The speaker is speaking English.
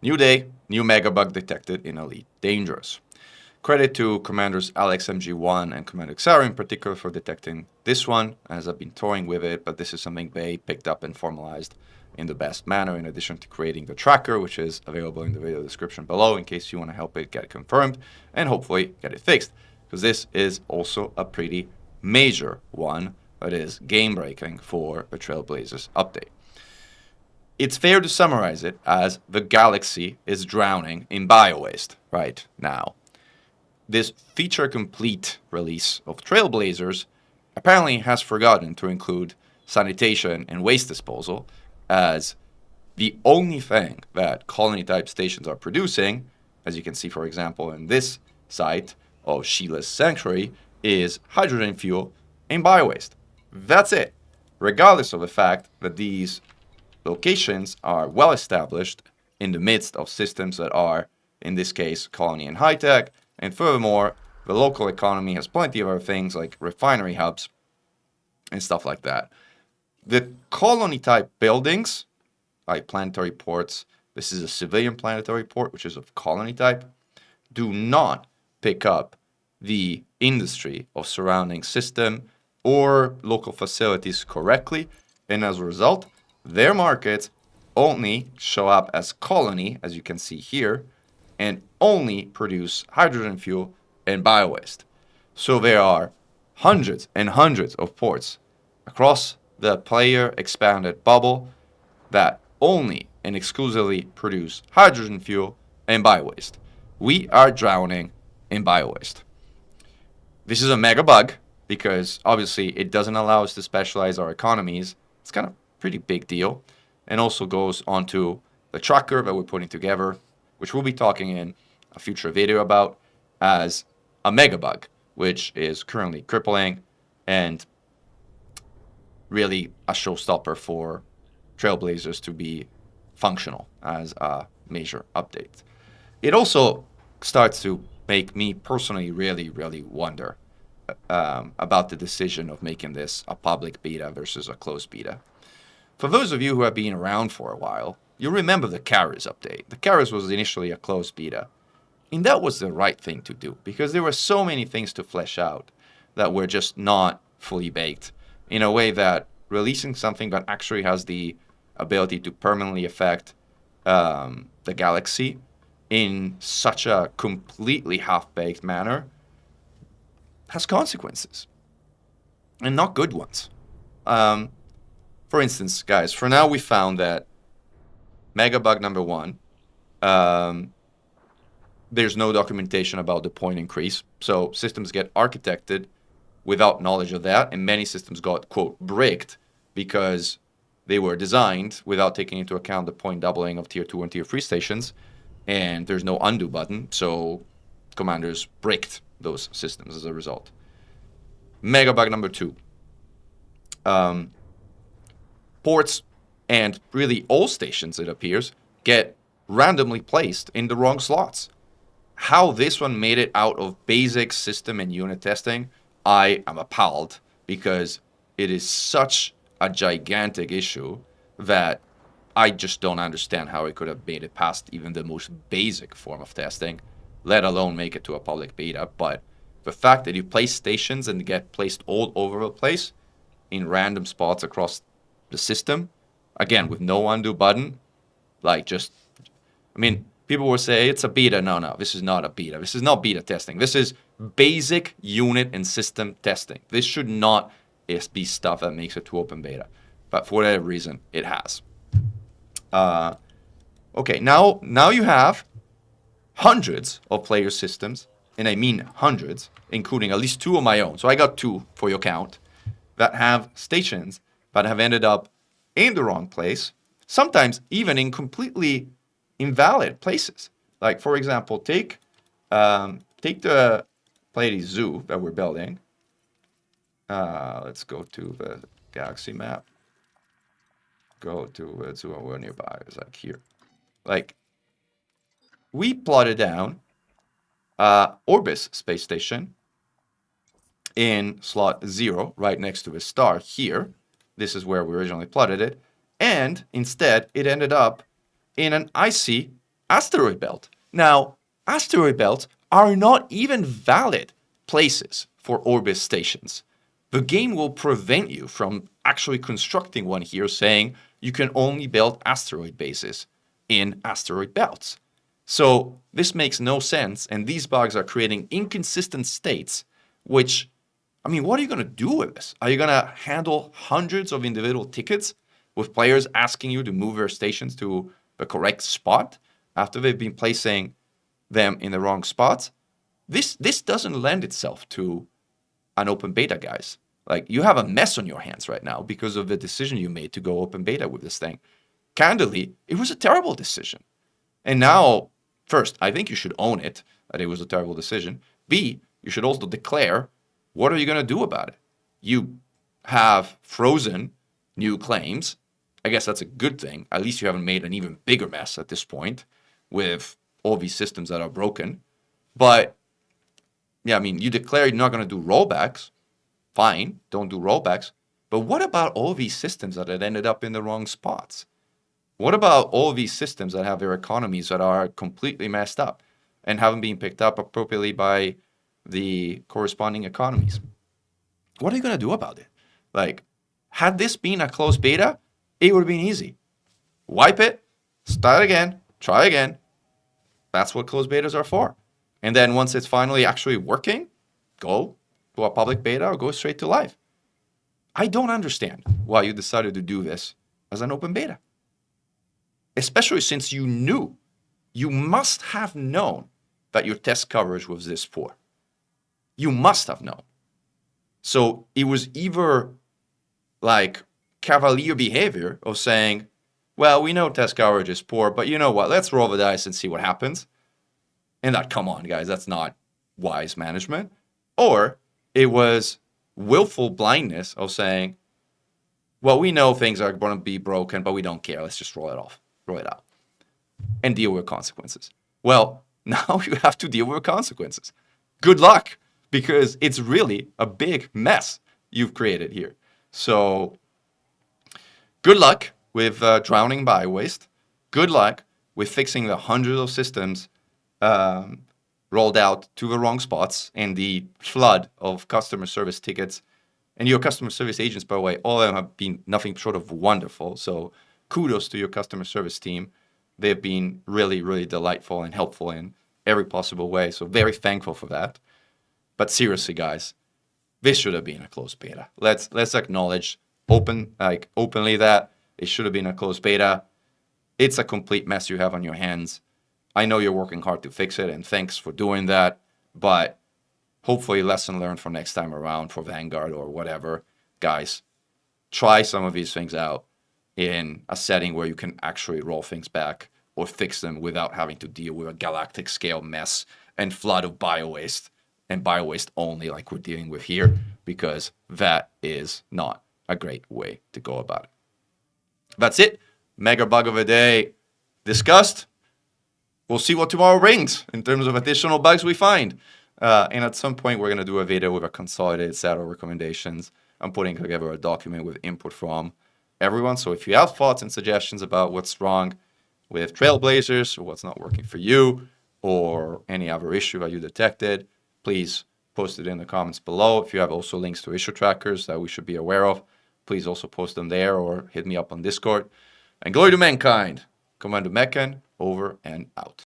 New day, new megabug detected in Elite Dangerous. Credit to Commanders Alex MG1 and Commander Xara in particular for detecting this one, as I've been toying with it, but this is something they picked up and formalized in the best manner, in addition to creating the tracker, which is available in the video description below in case you want to help it get confirmed and hopefully get it fixed, because this is also a pretty major one that is game-breaking for the Trailblazers update. It's fair to summarize it as the galaxy is drowning in biowaste right now. This feature-complete release of Trailblazers apparently has forgotten to include sanitation and waste disposal, as the only thing that colony-type stations are producing, as you can see, for example, in this site of Sheila's Sanctuary, is hydrogen fuel and biowaste. That's it, regardless of the fact that these locations are well established in the midst of systems that are, in this case, colony and high tech, and furthermore, the local economy has plenty of other things like refinery hubs and stuff like that. The colony type buildings, like planetary ports, this is a civilian planetary port, which is of colony type, do not pick up the industry of surrounding system or local facilities correctly, and as a result, their markets only show up as colony, as you can see here, and only produce hydrogen fuel and biowaste. So there are hundreds and hundreds of ports across the player expanded bubble that only and exclusively produce hydrogen fuel and biowaste. We are drowning in biowaste. This is a mega bug because obviously it doesn't allow us to specialize our economies. It's kind of a pretty big deal, and also goes onto the tracker that we're putting together, which we'll be talking in a future video about, as a mega bug, which is currently crippling and really a showstopper for Trailblazers to be functional as a major update. It also starts to make me personally really wonder about the decision of making this a public beta versus a closed beta. For those of you who have been around for a while, you'll remember the Karis update. The Karis was initially a closed beta. And that was the right thing to do because there were so many things to flesh out that were just not fully baked, in a way that releasing something that actually has the ability to permanently affect the galaxy in such a completely half-baked manner has consequences, and not good ones. For instance, guys, for now we found that mega bug number one, there's no documentation about the point increase. So systems get architected without knowledge of that, and many systems got, quote, bricked because they were designed without taking into account the point doubling of tier 2 and tier 3 stations, and there's no undo button, so commanders bricked those systems as a result. Mega bug number two. Ports and really all stations, it appears, get randomly placed in the wrong slots. How this one made it out of basic system and unit testing, I am appalled, because it is such a gigantic issue that I just don't understand how it could have made it past even the most basic form of testing, let alone make it to a public beta. But the fact that you place stations and get placed all over the place in random spots across the system, again, with no undo button, like just, I mean, people will say it's a beta. No, this is not a beta. This is not beta testing. This is basic unit and system testing. This should not be stuff that makes it to open beta. But for whatever reason, it has. Okay, now you have hundreds of player systems, and I mean hundreds, including at least 2 of my own. So I got 2 for your count that have stations that have ended up in the wrong place, sometimes even in completely invalid places. Like, for example, take the Pleiades Zoo that we're building. Let's go to the galaxy map. Go to the zoo we're nearby. It's like here. Like, we plotted down Orbis space station in slot 0, right next to the star here. This is where we originally plotted it. And instead, it ended up in an icy asteroid belt. Now, asteroid belts are not even valid places for orbit stations. The game will prevent you from actually constructing one here, saying you can only build asteroid bases in asteroid belts. So this makes no sense, and these bugs are creating inconsistent states, which, I mean, what are you going to do with this? Are you going to handle hundreds of individual tickets with players asking you to move their stations to the correct spot after they've been placing them in the wrong spots? This doesn't lend itself to an open beta, guys. Like, you have a mess on your hands right now because of the decision you made to go open beta with this thing. Candidly, it was a terrible decision. And now, first, I think you should own it, that it was a terrible decision. B, you should also declare, what are you going to do about it? You have frozen new claims. I guess that's a good thing. At least you haven't made an even bigger mess at this point with all these systems that are broken. But, yeah, I mean, you declare you're not going to do rollbacks. Fine, don't do rollbacks. But what about all these systems that had ended up in the wrong spots? What about all these systems that have their economies that are completely messed up and haven't been picked up appropriately by the corresponding economies? What are you going to do about it? Like, had this been a closed beta, it would have been easy. Wipe it, start again, try again. That's what closed betas are for. And then once it's finally actually working, go to a public beta or go straight to live. I don't understand why you decided to do this as an open beta. Especially since you must have known that your test coverage was this poor. You must have known. So it was either like cavalier behavior of saying, well, we know test coverage is poor, but you know what? Let's roll the dice and see what happens. And that, come on, guys, that's not wise management. Or it was willful blindness of saying, well, we know things are going to be broken, but we don't care. Let's just roll it out, and deal with consequences. Well, now you have to deal with consequences. Good luck, because it's really a big mess you've created here. So good luck with drowning Biowaste. Good luck with fixing the hundreds of systems rolled out to the wrong spots and the flood of customer service tickets. And your customer service agents, by the way, all of them have been nothing short of wonderful. So kudos to your customer service team. They've been really, really delightful and helpful in every possible way. So very thankful for that. But seriously, guys, this should have been a closed beta. Let's acknowledge openly that it should have been a closed beta. It's a complete mess you have on your hands. I know you're working hard to fix it, and thanks for doing that. But hopefully, lesson learned for next time around for Vanguard or whatever. Guys, try some of these things out in a setting where you can actually roll things back or fix them without having to deal with a galactic scale mess and flood of biowaste and biowaste only like we're dealing with here, because that is not a great way to go about it. That's it. Mega bug of the day discussed. We'll see what tomorrow brings in terms of additional bugs we find. And at some point, we're going to do a video with a consolidated set of recommendations. I'm putting together a document with input from everyone. So if you have thoughts and suggestions about what's wrong with Trailblazers or what's not working for you or any other issue that you detected, please post it in the comments below. If you have also links to issue trackers that we should be aware of, please also post them there or hit me up on Discord. And glory to mankind. Commander Mechan, over and out.